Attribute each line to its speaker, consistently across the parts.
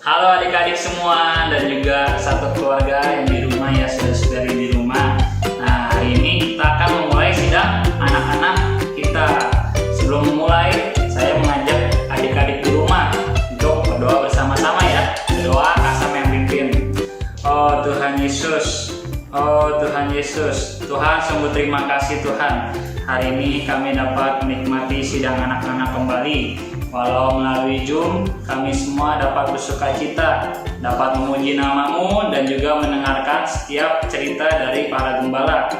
Speaker 1: Halo adik-adik semua dan juga satu keluarga yang di rumah ya, saudara-saudari di rumah. Nah, hari ini kita akan memulai sidang anak-anak kita. Sebelum memulai, saya mengajak adik-adik di rumah untuk berdoa bersama-sama ya. Berdoa Kasam yang pimpin. Oh Tuhan Yesus, oh Tuhan Yesus, Tuhan sungguh terima kasih Tuhan. Hari ini kami dapat menikmati sidang anak-anak kembali. Walau melalui Zoom, kami semua dapat bersukacita, dapat memuji nama-Mu dan juga mendengarkan setiap cerita dari para gembala,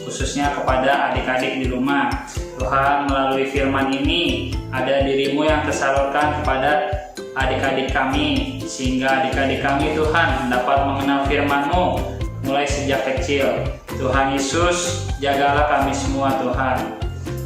Speaker 1: khususnya kepada adik-adik di rumah. Tuhan, melalui firman ini, ada diri-Mu yang tersalurkan kepada adik-adik kami, sehingga adik-adik kami Tuhan dapat mengenal firman-Mu mulai sejak kecil. Tuhan Yesus, jagalah kami semua Tuhan.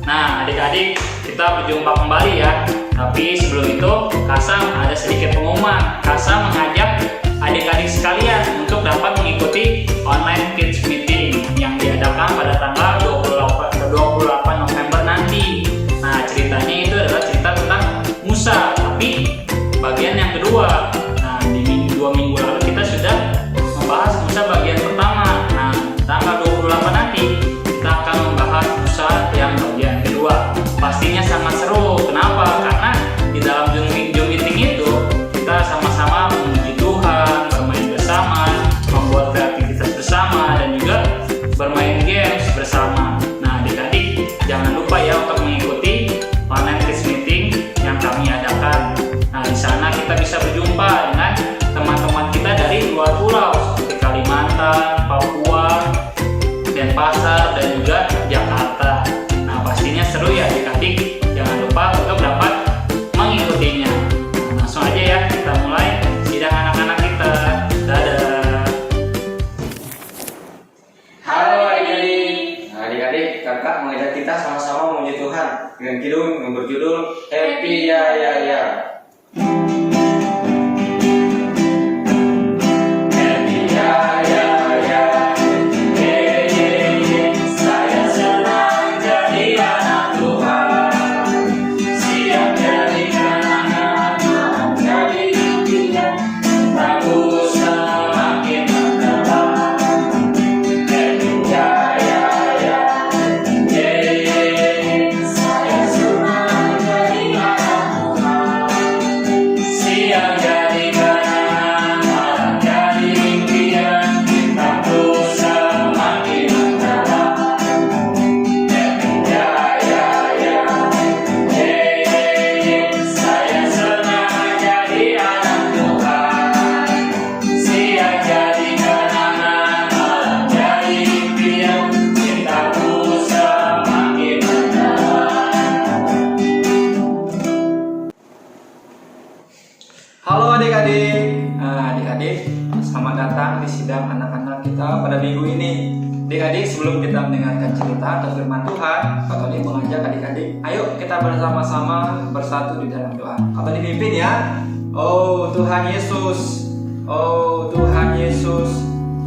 Speaker 1: Nah adik-adik, kita berjumpa kembali ya. Tapi sebelum itu, Kasam ada sedikit pengumuman. Kasam mengajak adik-adik sekalian untuk dapat mengikuti online kids meeting yang diadakan pada tanggal 28 November nanti. Nah ceritanya itu adalah cerita tentang Musa, tapi bagian yang kedua. Nah di 2 minggu lalu kita sudah membahas Musa bagian pertama. Nah tanggal 28 nanti kita akan membahas Musa yang bagian kedua. Pastinya sangat seru. Kenapa? Karena di dalam Zoom meeting itu kita sama-sama memuji Tuhan, bermain bersama, membuat kreativitas bersama, dan juga bermain games bersama. Nah adik-adik jangan lupa ya untuk mengikuti online kids meeting yang kami adakan. Nah di sana kita bisa berjumpa dengan teman-teman kita dari luar pulau seperti Kalimantan, Papua, Denpasar, dan juga Jakarta. Nah pastinya seru ya adik-adik. Jangan lupa untuk dapat mengikutinya. Nah, langsung aja ya kita mulai sidang anak-anak kita. Dadah.
Speaker 2: Halo adik-adik. Nah, adik-adik, kakak mengajak kita sama-sama memuji Tuhan dengan kidung yang berjudul Happy Ya Ya Ya. Halo adik-adik. Nah, adik-adik, selamat datang di sidang anak-anak kita pada minggu ini. Adik-adik, sebelum kita mendengarkan cerita atau firman Tuhan, Kak Tony mengajak adik-adik, ayo kita bersama-sama bersatu di dalam doa. Kak Tony pimpin ya. Oh Tuhan Yesus, oh Tuhan Yesus,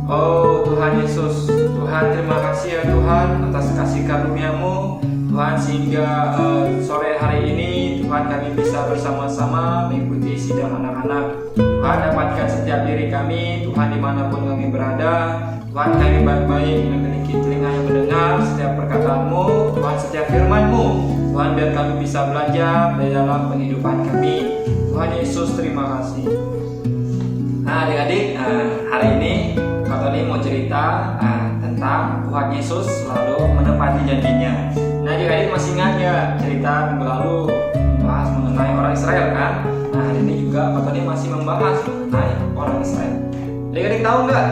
Speaker 2: oh Tuhan Yesus. Tuhan, terima kasih ya Tuhan atas kasih karunia-Mu Tuhan, sehingga sore hari ini Tuhan kami bisa bersama-sama mengikuti sidang anak-anak. Tuhan, dapatkan setiap diri kami Tuhan dimanapun kami berada. Tuhan, kami baik-baik memiliki telinga yang mendengar setiap perkataan-Mu Tuhan, setiap firman-Mu Tuhan, biar kami bisa belajar di dalam kehidupan kami. Tuhan Yesus, terima kasih. Nah adik-adik, hari ini Kak Tony mau cerita tentang Tuhan Yesus selalu menepati janjinya. Nah adik-adik masih ingat ya cerita minggu lalu membahas mengenai orang Israel kan? Nah hari ini juga Kak Tony masih membahas mengenai orang Israel. Adik-adik tahu nggak?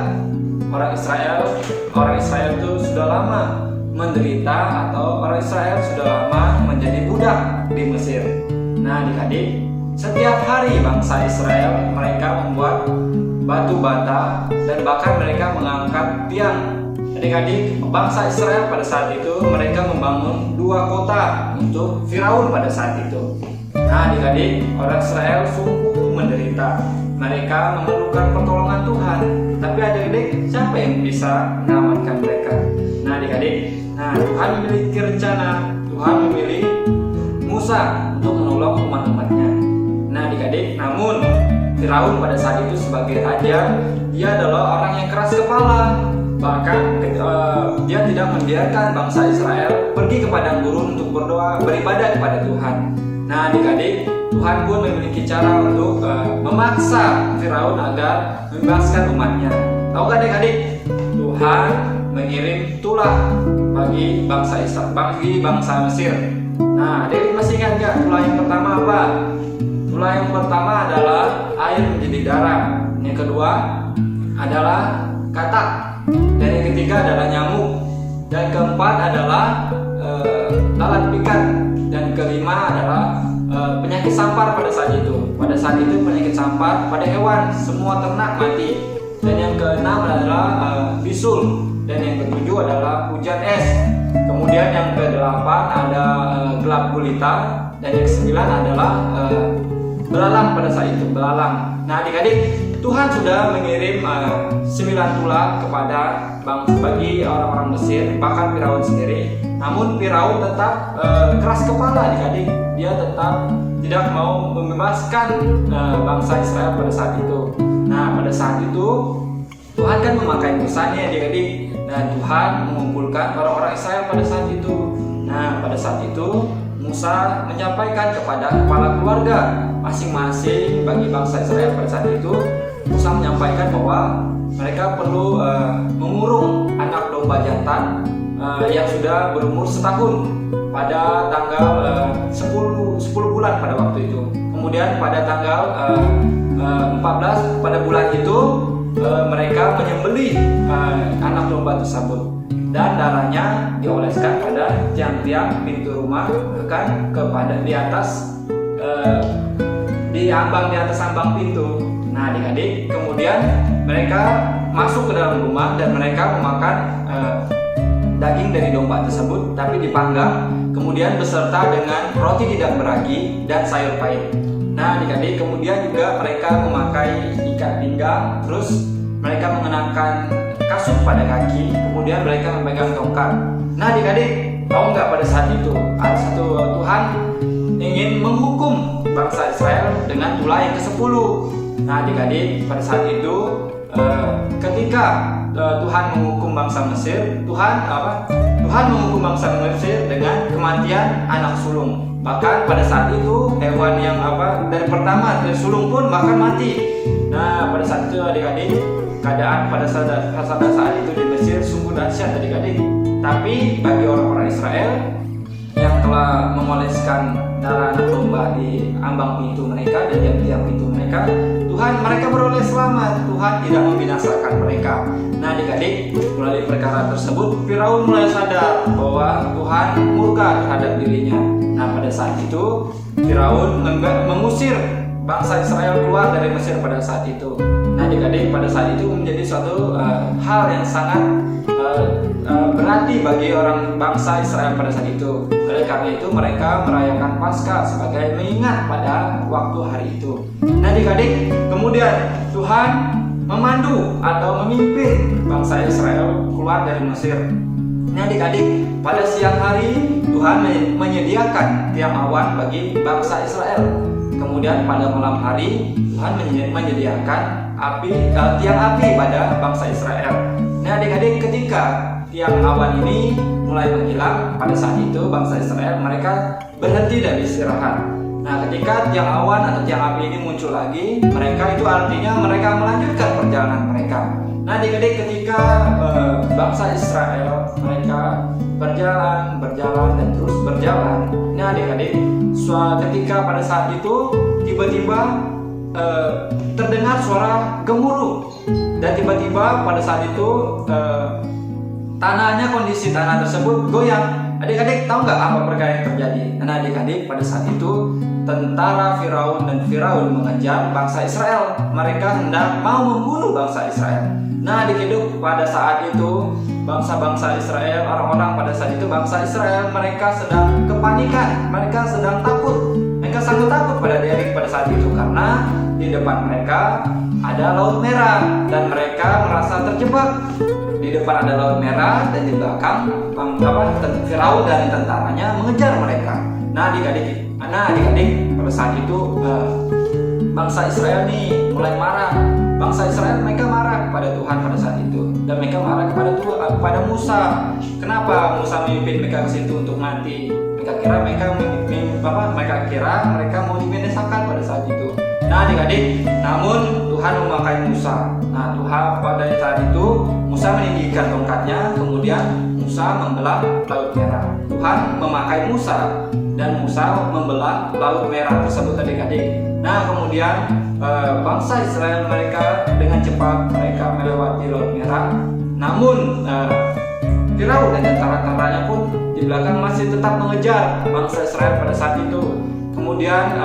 Speaker 2: Orang Israel itu sudah lama menderita, atau orang Israel sudah lama menjadi budak di Mesir. Nah adik-adik, setiap hari bangsa Israel mereka membuat batu bata dan bahkan mereka mengangkat tiang. Adik-adik, bangsa Israel pada saat itu mereka membangun 2 kota untuk Firaun pada saat itu. Nah adik-adik, orang Israel sungguh menderita. Mereka memerlukan pertolongan Tuhan. Tapi adik-adik, siapa yang bisa menyelamatkan mereka? Nah adik-adik, Tuhan memiliki rencana. Tuhan memilih Musa untuk menolong umat-umatnya. Nah adik-adik, namun Firaun pada saat itu sebagai raja, dia adalah orang yang keras kepala. Bahkan dia tidak membiarkan bangsa Israel pergi ke padang gurun untuk berdoa, beribadah kepada Tuhan. Nah, adik-adik, Tuhan pun memiliki cara untuk memaksa Firaun agar membebaskan umatnya. Tahu gak adik-adik? Tuhan mengirim tulah bagi bangsa Israel, bagi bangsa Mesir. Nah, adik masih ingat gak tulah yang pertama apa? Tulah yang pertama adalah air menjadi garam. Yang kedua adalah katak. Dan yang ketiga adalah nyamuk. Dan keempat adalah lalat pikat. Dan kelima adalah penyakit sampar pada saat itu. Pada saat itu penyakit sampar pada hewan, semua ternak mati. Dan yang keenam adalah bisul. Dan yang ketujuh adalah hujan es. Kemudian yang kedelapan ada gelap gulita. Dan yang kesembilan adalah belalang pada saat itu, belalang. Nah, adik-adik, Tuhan sudah mengirim 9 tulah kepada bagi orang-orang Mesir, bahkan Firaun sendiri. Namun Firaun tetap keras kepala, adik-adik. Dia tetap tidak mau membebaskan bangsa Israel pada saat itu. Nah, pada saat itu Tuhan kan memakai Musa nih, adik-adik. Dan Tuhan mengumpulkan orang-orang Israel pada saat itu. Nah, pada saat itu Musa menyampaikan kepada kepala keluarga masing-masing bagi bangsa Israel pada saat itu. Musa menyampaikan bahwa mereka perlu mengurung anak domba jantan yang sudah berumur setahun pada tanggal 10 bulan pada waktu itu. Kemudian pada tanggal 14 pada bulan itu mereka menyembelih anak domba tersebut. Dan darahnya dioleskan pada tiang-tiang pintu rumah, bahkan kepada di atas di atas ambang pintu. Nah, adik-adik, kemudian mereka masuk ke dalam rumah dan mereka memakan daging dari domba tersebut, tapi dipanggang, kemudian beserta dengan roti tidak beragi dan sayur pahit. Nah, adik-adik, kemudian juga mereka memakai ikat pinggang, terus mereka mengenakan kasut pada kaki, kemudian mereka memegang tongkat. Nah, adik-adik, tahu nggak pada saat itu ada satu Tuhan ingin menghukum bangsa Israel dengan tulah yang ke-10. Nah, adik-adik, pada saat itu ketika Tuhan menghukum bangsa Mesir, Tuhan menghukum bangsa Mesir dengan kematian anak sulung. Bahkan pada saat itu hewan yang dari pertama dari sulung pun bahkan mati. Nah, pada saat itu adik-adik, keadaan pada saat itu di Mesir sungguh dahsyat, adik-adik. Tapi bagi orang-orang Israel yang telah mengoleskan darah anak domba di ambang pintu mereka dan tiang-tiang pintu mereka, mereka beroleh selamat. Tuhan tidak membinasakan mereka. Nah, adik-adik, melalui perkara tersebut Firaun mulai sadar bahwa Tuhan murka terhadap dirinya. Nah, pada saat itu Firaun mengusir bangsa Israel keluar dari Mesir pada saat itu. Nah, adik-adik, pada saat itu menjadi suatu hal yang sangat berarti bagi orang bangsa Israel pada saat itu. Oleh karena itu mereka merayakan Paskah sebagai mengingat pada waktu hari itu. Nah, adik-adik, kemudian Tuhan memandu atau memimpin bangsa Israel keluar dari Mesir. Nah, adik-adik, pada siang hari Tuhan menyediakan tiang awan bagi bangsa Israel. Kemudian pada malam hari Tuhan menyediakan tiang api pada bangsa Israel. Nah, adik-adik, ketika tiang awan ini mulai menghilang, pada saat itu bangsa Israel mereka berhenti dan istirahat. Nah, ketika tiang awan atau tiang api ini muncul lagi, mereka itu artinya mereka melanjutkan perjalanan mereka. Nah, adik-adik, ketika bangsa Israel mereka berjalan dan terus berjalan. Nah, adik-adik, ketika pada saat itu tiba-tiba terdengar suara gemuruh, dan tiba-tiba pada saat itu kondisi tanah tersebut goyang. Adik-adik, tahu nggak apa perkara yang terjadi? Nah, adik-adik, pada saat itu tentara Firaun mengejar bangsa Israel. Mereka hendak mau membunuh bangsa Israel. Nah, adik-adik, pada saat itu bangsa-bangsa Israel, orang-orang pada saat itu bangsa Israel mereka sedang kepanikan, mereka sedang takut. Mereka sangat takut pada saat itu karena di depan mereka ada Laut Merah dan mereka merasa terjebak. Di depan ada Laut Merah dan di belakang Firaun dan tentaranya mengejar mereka. Nah, adik-adik, pada saat itu bangsa Israel nih mulai marah. Bangsa Israel mereka marah kepada Tuhan pada saat itu, dan mereka marah kepada Tuhan, kepada Musa. Kenapa Musa memimpin mereka ke situ untuk mati? Mereka kira mereka mau dibinasakan pada saat itu. Nah adik-adik, namun Tuhan memakai Musa. Nah Tuhan pada saat itu Musa meninggikan tongkatnya, kemudian Musa membelah Laut Merah. Tuhan memakai Musa dan Musa membelah Laut Merah tersebut adik-adik. Nah kemudian bangsa Israel mereka dengan cepat mereka melewati Laut Merah. Namun Firaun dan tentara-tentaranya pun di belakang masih tetap mengejar bangsa Israel pada saat itu. Kemudian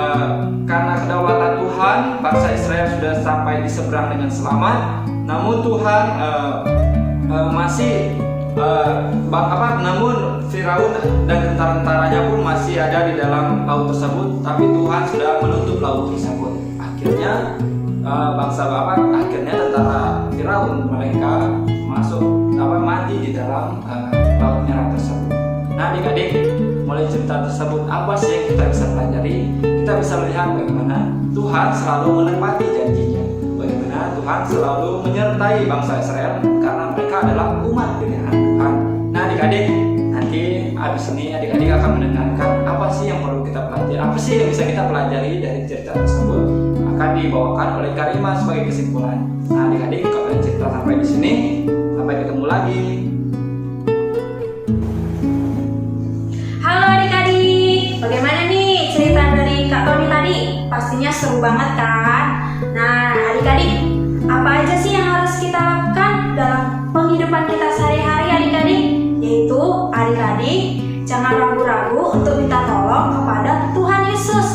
Speaker 2: karena kedaulatan Tuhan, bangsa Israel sudah sampai di seberang dengan selamat. Namun Tuhan namun Firaun dan tentara-tentaranya pun masih ada di dalam laut tersebut. Tapi Tuhan sudah menutup laut tersebut. Akhirnya akhirnya tentara Firaun mereka mati di dalam Laut Merah tersebut. Nah adik-adik, mulai cerita tersebut apa sih yang kita bisa pelajari? Kita bisa melihat bagaimana Tuhan selalu menepati janjinya, bagaimana Tuhan selalu menyertai bangsa Israel karena mereka adalah umat pilihan Tuhan. Nah adik-adik, nanti abis ini adik-adik akan mendengarkan apa sih yang perlu kita pelajari, apa sih yang bisa kita pelajari dari cerita tersebut, akan dibawakan oleh Karima sebagai kesimpulan. Nah adik-adik, kalau cerita sampai di sini, sampai ketemu lagi.
Speaker 3: Halo adik-adik, bagaimana nih cerita dari Kak Tony tadi? Pastinya seru banget kan? Nah adik-adik, apa aja sih yang harus kita lakukan dalam penghidupan kita sehari-hari adik-adik? Yaitu adik-adik jangan ragu-ragu untuk minta tolong kepada Tuhan Yesus.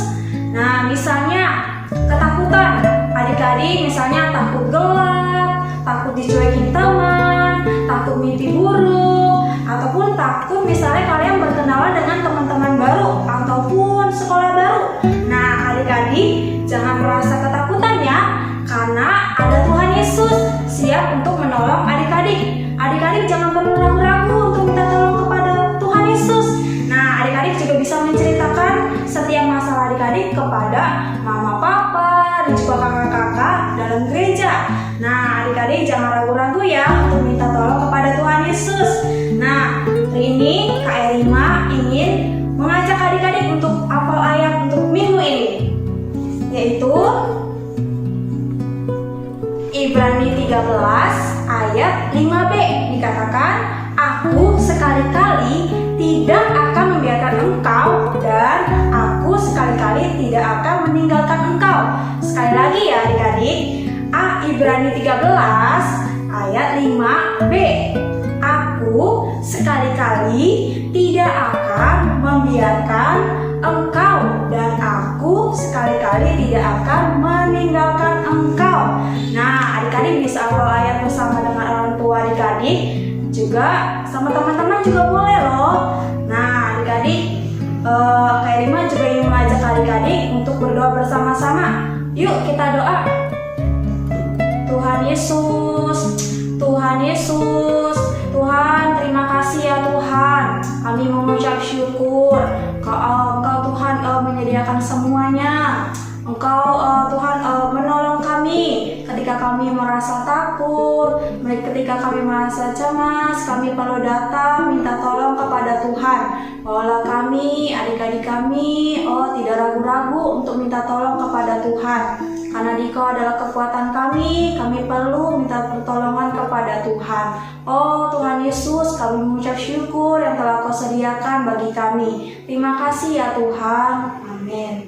Speaker 3: Nah misalnya ketakutan, adik-adik misalnya takut gelap, takut dicuekin teman, takut mimpi buruk, ataupun takut misalnya kalian berkenalan dengan teman-teman baru ataupun sekolah baru. Nah adik-adik jangan merasa ketakutan ya, karena ada Tuhan Yesus siap untuk menolong adik-adik. Adik-adik jangan perlu ragu-ragu untuk minta tolong kepada Tuhan Yesus. Nah adik-adik juga bisa menceritakan setiap masalah adik-adik kepada mama, papa, dan juga kakak-kakak dalam gereja. Nah adik-adik jangan ragu-ragu ya untuk minta tolong kepada Tuhan Yesus. Nah hari ini Kak Erima ingin mengajak adik-adik untuk hafal ayat untuk minggu ini, yaitu Ibrani 13 ayat 5b, dikatakan, aku sekali-kali tidak akan membiarkan engkau dan aku sekali-kali tidak akan meninggalkan engkau. Sekali lagi ya adik-adik, Ibrani 13 ayat 5b, aku sekali-kali tidak akan membiarkan engkau dan aku sekali-kali tidak akan meninggalkan engkau. Nah adik-adik bisa hafal ayat bersama dengan orang tua adik-adik, juga sama teman-teman juga boleh loh. Nah adik-adik, Kak Rima juga ingin mengajak adik-adik untuk berdoa bersama-sama. Yuk kita doa. Tuhan Yesus, Tuhan Yesus, Tuhan terima kasih ya Tuhan. Kami mengucap syukur Engkau Tuhan menyediakan semuanya. Engkau Tuhan menolong kami ketika kami merasa takut, ketika kami merasa cemas, kami perlu datang minta tolong kepada Tuhan. Bawalah kami, adik-adik kami, tidak ragu-ragu untuk minta tolong kepada Tuhan. Karena Dikau adalah kekuatan kami perlu minta pertolongan kepada Tuhan. Oh Tuhan Yesus, kami mengucap syukur yang telah Kau sediakan bagi kami. Terima kasih ya Tuhan. Amin.